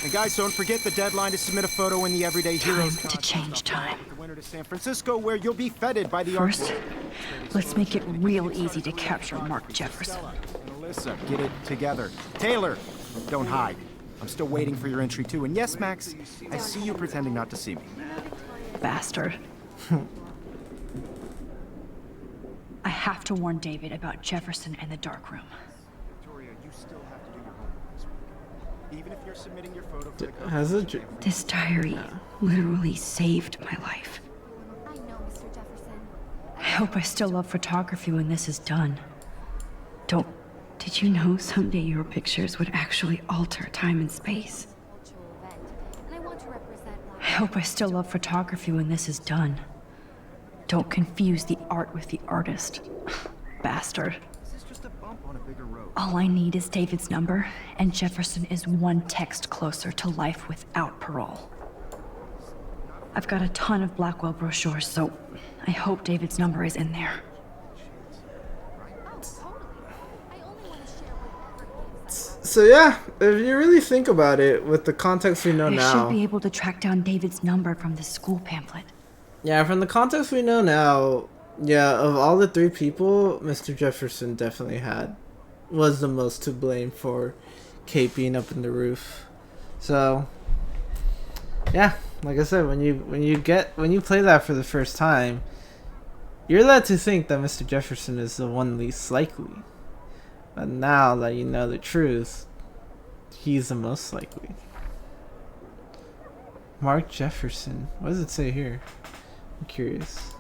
And guys, don't forget the deadline to submit a photo in the Everyday Heroes Time to change time. The winter to San Francisco, where you'll be feted by the First, art- let's make it real easy to capture Mark Jefferson. And Alyssa, get it together. Taylor, don't hide. I'm still waiting for your entry too. And yes, Max, I see you pretending not to see me. Bastard. I have to warn David about Jefferson and the dark room. Victoria, you still have to do your homework this week. Even if you're submitting your photo for the Has it? This diary literally saved my life. I know, Mr. Jefferson. I hope I still love photography when this is done. Did you know someday your pictures would actually alter time and space? Cultural event, and I want to represent I hope I still love photography when this is done. Don't confuse the art with the artist. Bastard. This is just a bump on a bigger road. All I need is David's number, and Jefferson is one text closer to life without parole. I've got a ton of Blackwell brochures, so I hope David's number is in there. So yeah, if you really think about it, with the context we know I now, should be able to track down David's number from the school pamphlet. yeah, from the context we know now, yeah, of all the three people, Mr. Jefferson definitely was the most to blame for Kate being up in the roof. So yeah, like I said, when you play that for the first time, you're led to think that Mr. Jefferson is the one least likely. But now that you know the truth, he's the most likely. Mark Jefferson. What does it say here? I'm curious.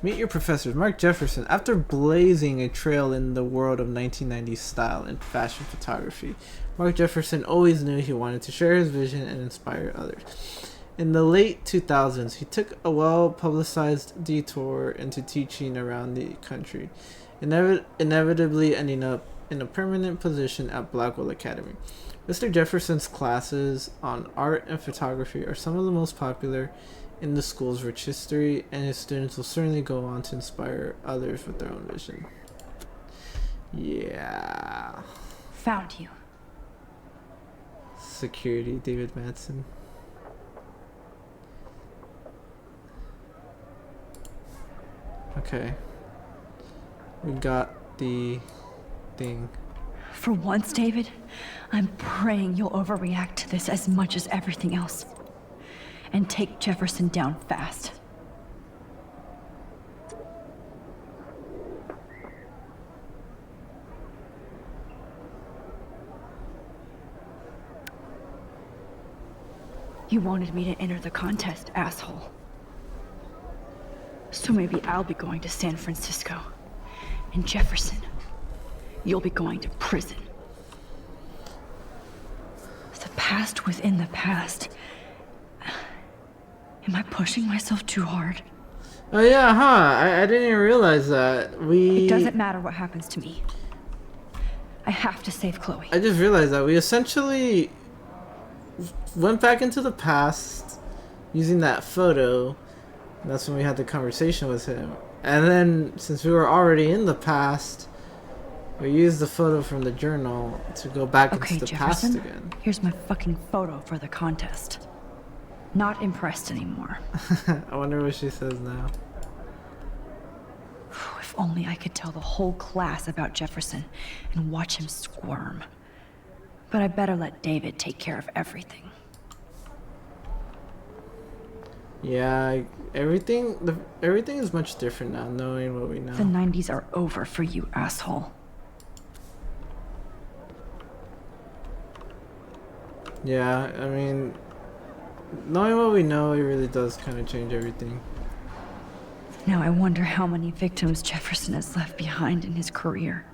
Meet your professors. Mark Jefferson. After blazing a trail in the world of 1990s style and fashion photography, Mark Jefferson always knew he wanted to share his vision and inspire others. In the late 2000s, he took a well-publicized detour into teaching around the country, inevitably ending up in a permanent position at Blackwell Academy. Mr. Jefferson's classes on art and photography are some of the most popular in the school's rich history, and his students will certainly go on to inspire others with their own vision. Yeah. Found you. Security, David Madsen. Okay. We got the thing. For once, David, I'm praying you'll overreact to this as much as everything else. And take Jefferson down fast. You wanted me to enter the contest, asshole. So maybe I'll be going to San Francisco. And Jefferson, you'll be going to prison. The past within the past. Am I pushing myself too hard? Oh yeah, huh? I didn't even realize that. It doesn't matter what happens to me. I have to save Chloe. I just realized that we essentially went back into the past using that photo. That's when we had the conversation with him. And then, since we were already in the past, we used the photo from the journal to go back into the Jefferson, past again. Here's my fucking photo for the contest. Not impressed anymore. I wonder what she says now. If only I could tell the whole class about Jefferson and watch him squirm. But I better let David take care of everything. Yeah, everything is much different now, knowing what we know. The 90s are over for you, asshole. Yeah, I mean, knowing what we know, it really does kind of change everything. Now I wonder how many victims Jefferson has left behind in his career.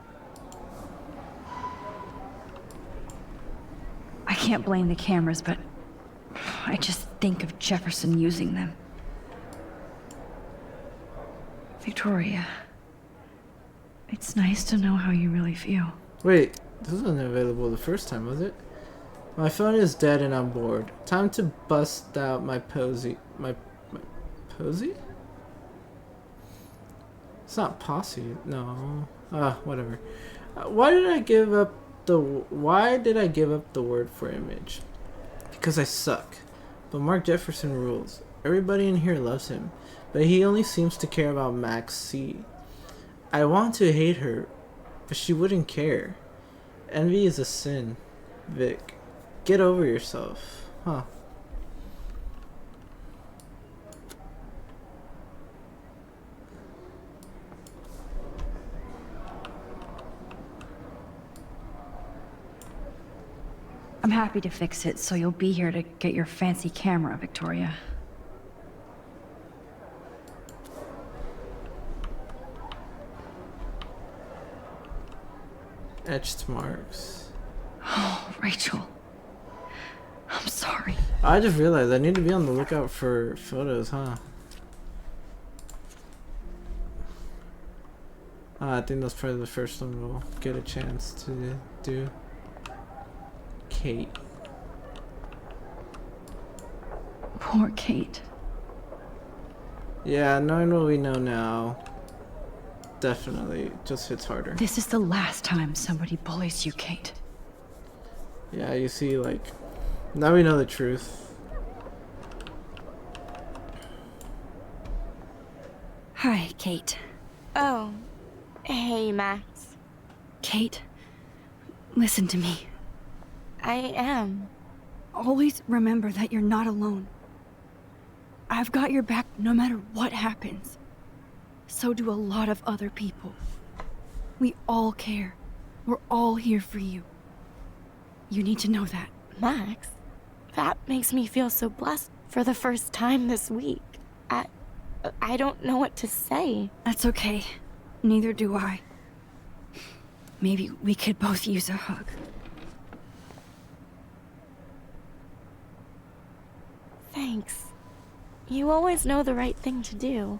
I can't blame the cameras, but I just think of Jefferson using them. Victoria, it's nice to know how you really feel. Wait, this wasn't available the first time, was it? My phone is dead and I'm bored. Time to bust out my posy. My posy? It's not posse. No. Whatever. Why did I give up the word for image? Because I suck. But Mark Jefferson rules. Everybody in here loves him, but he only seems to care about Max C. I want to hate her, but she wouldn't care. Envy is a sin, Vic. Get over yourself. Huh. I'm happy to fix it, so you'll be here to get your fancy camera, Victoria. Etched marks. Oh, Rachel. I'm sorry. I just realized I need to be on the lookout for photos, huh? I think that's probably the first one we'll get a chance to do. Kate. Poor Kate. Yeah, knowing what we know now, definitely just hits harder. This is the last time somebody bullies you, Kate. Yeah, you see, like, now we know the truth. Hi, Kate. Oh, hey, Max. Kate, listen to me. I am. Always remember that you're not alone. I've got your back no matter what happens. So do a lot of other people. We all care. We're all here for you. You need to know that. Max, that makes me feel so blessed for the first time this week. I don't know what to say. That's okay. Neither do I. Maybe we could both use a hug. Thanks. You always know the right thing to do.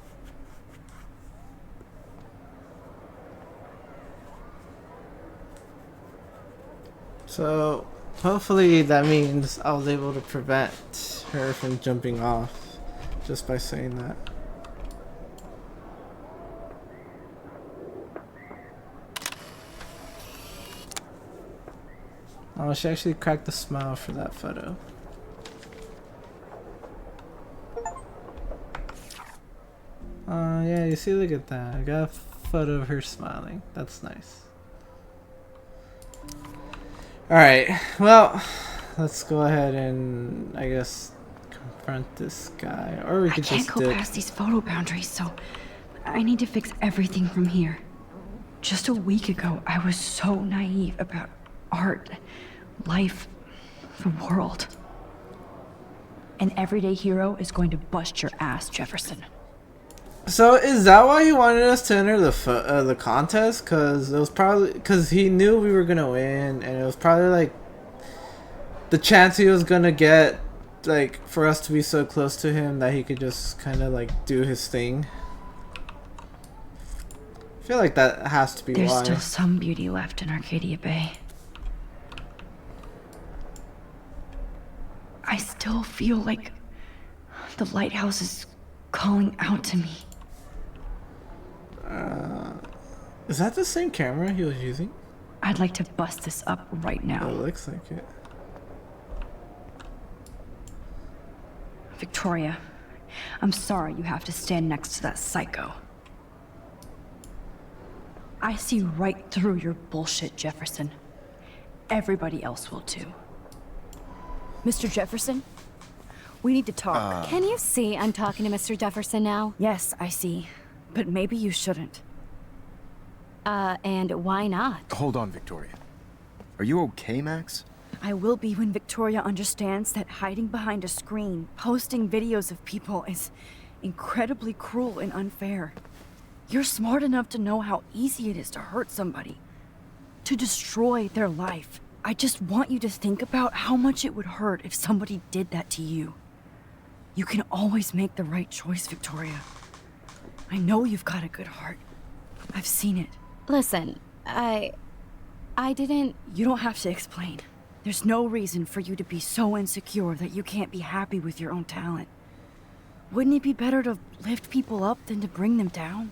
So, hopefully that means I was able to prevent her from jumping off just by saying that. Oh, she actually cracked a smile for that photo. Yeah, you see, look at that. I got a photo of her smiling. That's nice. Alright, well, let's go ahead and, I guess, confront this guy. Or we could I can't just go past these photo boundaries, so I need to fix everything from here. Just a week ago, I was so naive about art, life, the world. An everyday hero is going to bust your ass, Jefferson. So is that why he wanted us to enter the contest? Cause it was probably because he knew we were gonna win, and it was probably like the chance he was gonna get, like for us to be so close to him that he could just kind of like do his thing. I feel like that has to be There's why. still some beauty left in Arcadia Bay. I still feel like the lighthouse is calling out to me. Is that the same camera he was using? I'd like to bust this up right It now. looks like it. Victoria, I'm sorry you have to stand next to that psycho. I see right through your bullshit, Jefferson. Everybody else will too. Mr. Jefferson, we need to talk. Can you see I'm talking to Mr. Jefferson now? Yes, I see. But maybe you shouldn't. And why not? Hold on, Victoria. Are you okay, Max? I will be when Victoria understands that hiding behind a screen, posting videos of people is incredibly cruel and unfair. You're smart enough to know how easy it is to hurt somebody, to destroy their life. I just want you to think about how much it would hurt if somebody did that to you. You can always make the right choice, Victoria. I know you've got a good heart. I've seen it. Listen, I didn't... You don't have to explain. There's no reason for you to be so insecure that you can't be happy with your own talent. Wouldn't it be better to lift people up than to bring them down?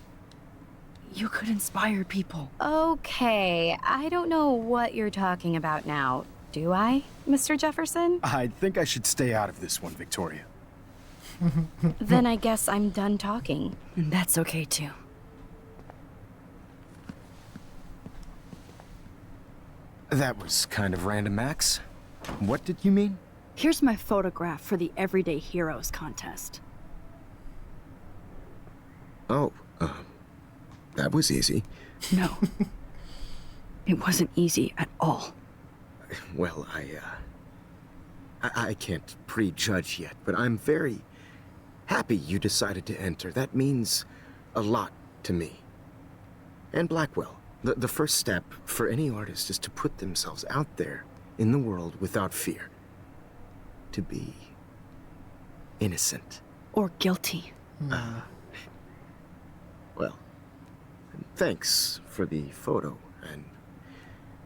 You could inspire people. Okay, I don't know what you're talking about now, do I, Mr. Jefferson? I think I should stay out of this one, Victoria. Then I guess I'm done talking. And that's okay too. That was kind of random, Max. What did you mean? Here's my photograph for the Everyday Heroes contest. Oh, that was easy. No. It wasn't easy at all. Well, I can't prejudge yet, but I'm very happy you decided to enter. That means a lot to me. And Blackwell. The first step for any artist is to put themselves out there in the world without fear. To be innocent. Or guilty. Well, thanks for the photo, and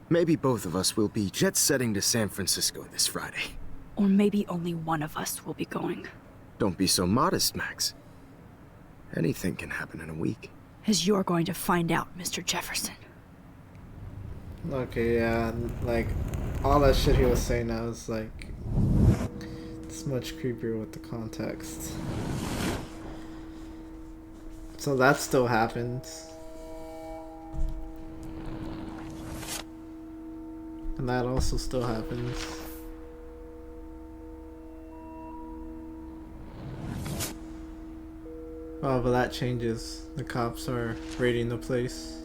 maybe both of us will be jet-setting to San Francisco this Friday. Or maybe only one of us will be going. Don't be so modest, Max. Anything can happen in a week. As you're going to find out, Mr. Jefferson. Okay, yeah, like all that shit he was saying now is like it's much creepier with the context. So that still happens. And that also still happens. Oh, but that changes. The cops are raiding the place.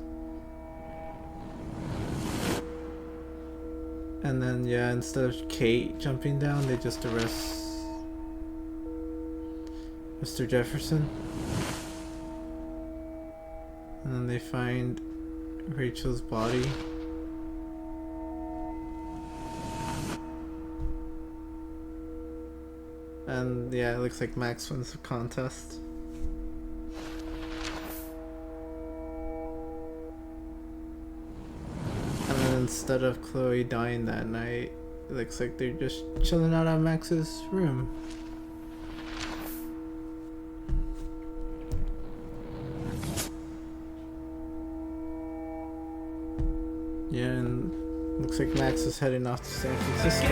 And then, yeah, instead of Kate jumping down, they just arrest Mr. Jefferson. And then they find Rachel's body. And yeah, it looks like Max wins the contest. And then instead of Chloe dying that night, it looks like they're just chilling out at Max's room. Yeah, and looks like Max is heading off to San Francisco.